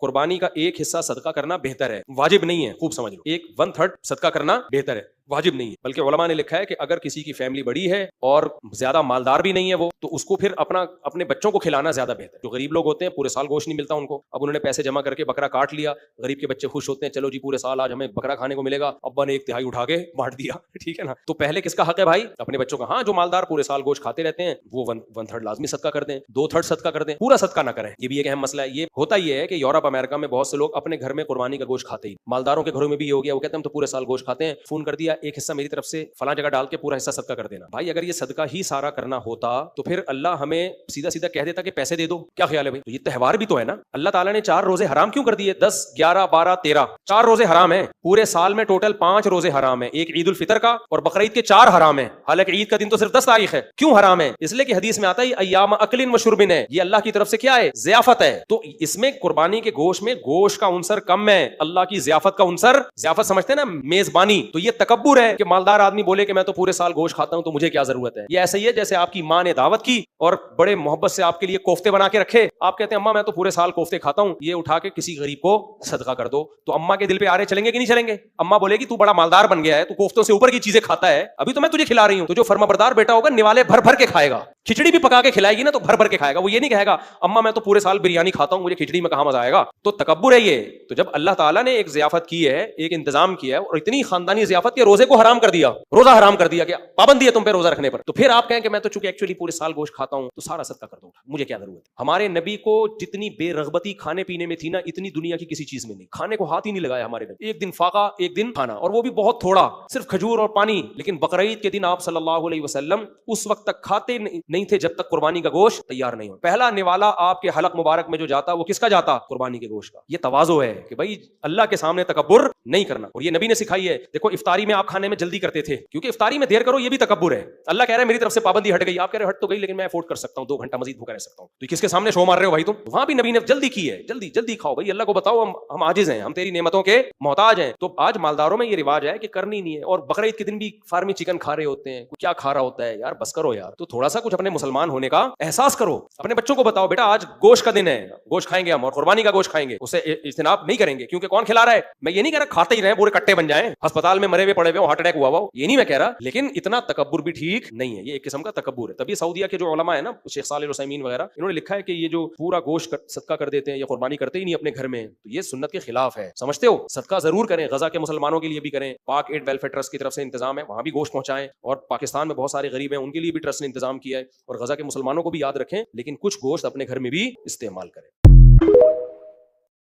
قربانی کا ایک حصہ صدقہ کرنا بہتر ہے, واجب نہیں ہے, خوب سمجھ لو, 1/3 صدقہ کرنا بہتر ہے, واجب نہیں ہے. بلکہ علماء نے لکھا ہے کہ اگر کسی کی فیملی بڑی ہے اور زیادہ مالدار بھی نہیں ہے وہ, تو اس کو پھر اپنے بچوں کو کھلانا زیادہ بہتر ہے. جو غریب لوگ ہوتے ہیں پورے سال گوشت نہیں ملتا ان کو, اب انہوں نے پیسے جمع کر کے بکرا کاٹ لیا, غریب کے بچے خوش ہوتے ہیں, چلو جی پورے سال آج ہمیں بکرا کھانے کو ملے گا, ابا نے 1/3 اٹھا کے بانٹ دیا, ٹھیک ہے نا. تو پہلے کس کا حق ہے بھائی؟ اپنے بچوں کا. ہاں جو مالدار پورے سال گوشت کھاتے رہتے ہیں وہ 1/3 لازمی صدقہ کر دیں, 2/3 صدقہ کر دیں, پورا صدقہ نہ کریں. یہ بھی ایک اہم مسئلہ ہے. یہ ہوتا یہ ہے کہ یورپ امریکہ میں بہت سے لوگ اپنے گھر میں قربانی کا گوشت کھاتے ہی, مالداروں کے گھروں میں بھی یہ ہو گیا, وہ کہتے ہیں ہم تو پورے سال گوشت کھاتے ہیں, فون کر دیا ایک حصہ میری طرف سے فلاں جگہ ڈال کے پورا حصہ صدقہ کر دینا. بھائی اگر یہ صدقہ ہی سارا کرنا ہوتا تو پھر اللہ ہمیں سیدھا سیدھا کہہ دیتا کہ پیسے دے دو. کیا خیال ہے بھائی؟ تو یہ تہوار بھی تو ہے نا. اللہ تعالیٰ نے 4 روزے حرام کیوں کر دیے؟ 10 11 12 13 4 روزے حرام ہیں. پورے سال میں ٹوٹل 5 روزے حرام ہیں, ایک عید الفطر کا اور بقرعید کے 4 حرام ہیں. حالانکہ عید کا دن تو صرف 10 تاریخ ہے. کیوں حرام ہے؟ اس لیے کہ حدیث میں آتا ہے ایام اکل و شرب ہے, یہ اللہ کی طرف سے کیا ہے؟ ضیافت ہے. تو اس میں قربانی کے گوشت میں گوشت کا عنصر کم ہے, اللہ کی ضیافت کا عنصر, ضیافت سمجھتے ہیں نا, میزبانی. تو یہ تکبر ہے کہ مالدار آدمی بولے کہ میں تو پورے سال گوشت کھاتا ہوں تو مجھے کیا ضرورت ہے. یہ ایسا ہی ہے جیسے آپ کی ماں نے دعوت کی اور بڑے محبت سے آپ کے لیے کوفتے بنا کے رکھے, آپ کہتے ہیں اماں میں تو پورے سال کوفتے کھاتا ہوں, یہ اٹھا کے کسی غریب کو صدقہ کر دو. تو اماں کے دل پہ آرے چلیں گے کہ نہیں چلیں گے؟ اماں بولے گی تو بڑا مالدار بن گیا ہے, تو کوفتوں سے اوپر کی چیزیں کھاتا ہے, ابھی تو میں تجھے کھلا رہی ہوں. تو جو فرمانبردار بیٹا ہوگا نوالے بھر بھر کے کھائے گا, کھچڑی بھی پکا کے کھلائے گی نا تو بھر بھر کے کھائے گا. وہ یہ نہیں کہے گا اماں میں تو پورے سال بریانی کھاتا ہوں, مجھے کھچڑی میں کہاں مزہ آئے گا. تو تکبر ہے یہ. تو جب اللہ تعالیٰ نے ایک ضیافت کی ہے, ایک انتظام کیا ہے, اور اتنی خاندانی ضیافت کے روزے کو حرام کر دیا, روزہ حرام کر دیا کہ پابندی ہے تم پہ روزہ رکھنے پر, تو پھر آپ کہیں کہ میں تو چونکہ ایکچولی پورے سال گوشت کھاتا ہوں تو سارا صدقہ کر دو, مجھے کیا ضرورت ہے. ہمارے نبی کو جتنی بے رغبتی کھانے پینے میں تھی نا, اتنی دنیا کی کسی چیز میں نہیں. کھانے کو ہاتھ ہی نہیں لگایا ہمارے نبی, ایک دن فاقہ ایک دن کھانا, اور وہ بھی بہت تھوڑا, صرف کھجور اور پانی. لیکن بقرعید کے دن آپ صلی اللہ علیہ وسلم اس وقت تک کھاتے نہیں تھے جب تک قربانی کا گوشت تیار نہیں ہو. پہلا نوالا آپ کے حلق مبارک میں جو جاتا وہ کس کا جاتا؟ قربانی کے گوشت کا. یہ تواضع ہے کہ بھائی اللہ کے سامنے تکبر نہیں کرنا, اور یہ نبی نے سکھائی ہے. دیکھو افطاری میں آپ کھانے میں جلدی کرتے تھے, کیونکہ افطاری میں دیر کرو یہ بھی تکبر ہے. اللہ کہہ رہا ہے میری طرف سے پابندی ہٹ گئی, آپ کہہ رہے ہٹ تو گئی لیکن میں افورڈ کر سکتا ہوں, 2 گھنٹہ مزید بھوکا رہ سکتا ہوں. تو کس کے سامنے شو مار رہے ہو بھائی تم؟ وہاں بھی نبی نے جلدی کی ہے, جلدی جلدی کھاؤ بھائی, اللہ کو بتاؤ ہم عاجز ہیں, ہم تیری نعمتوں کے محتاج ہیں. تو آج مالداروں میں یہ رواج ہے کہ کرنی نہیں ہے, اور بقرعید کے دن بھی فارمی چکن کھا رہے ہوتے ہیں. کیا کھا رہا ہوتا ہے یار, بس کرو یار. تو تھوڑا سا کچھ اپنے مسلمان ہونے کا احساس کرو, اپنے بچوں کو بتاؤ بیٹا آج گوشت کا دن ہے, گوشت کھائیں گے ہم, اور قربانی کا گوشت کھائیں گے, اسے اجتناب نہیں کریں گے. کیونکہ کون کھلا رہا ہے؟ میں یہ نہیں کہہ رہا کھاتے ہی رہیں پورے کٹے بن جائیں, ہسپتال میں مرے ہوئے پڑے ہوئے ہارٹ اٹیک ہوا ہوا, یہ نہیں میں کہہ رہا, لیکن اتنا تکبر بھی ٹھیک نہیں ہے. یہ ایک قسم کا تکبر ہے. تبھی سعودیہ کے جو علماء ہیں نا, شیخ صالح العثیمین وغیرہ, انہوں نے لکھا ہے کہ یہ جو پورا گوشت صدقہ کر دیتے ہیں یا قربانی کرتے ہی نہیں اپنے گھر میں, تو یہ سنت کے خلاف ہے. سمجھتے ہو؟ صدقہ ضرور کریں, غزہ کے مسلمانوں کے لیے بھی کریں, پاک ایڈ ویلفیئر ٹرسٹ کی طرف سے انتظام ہے, وہاں بھی گوشت پہنچائیں, اور پاکستان میں بہت سارے غریب ہیں ان کے لیے بھی ٹرسٹ نے انتظام کیا ہے, اور غزہ کے مسلمانوں کو بھی یاد رکھیں, لیکن کچھ گوشت اپنے گھر میں بھی استعمال کریں.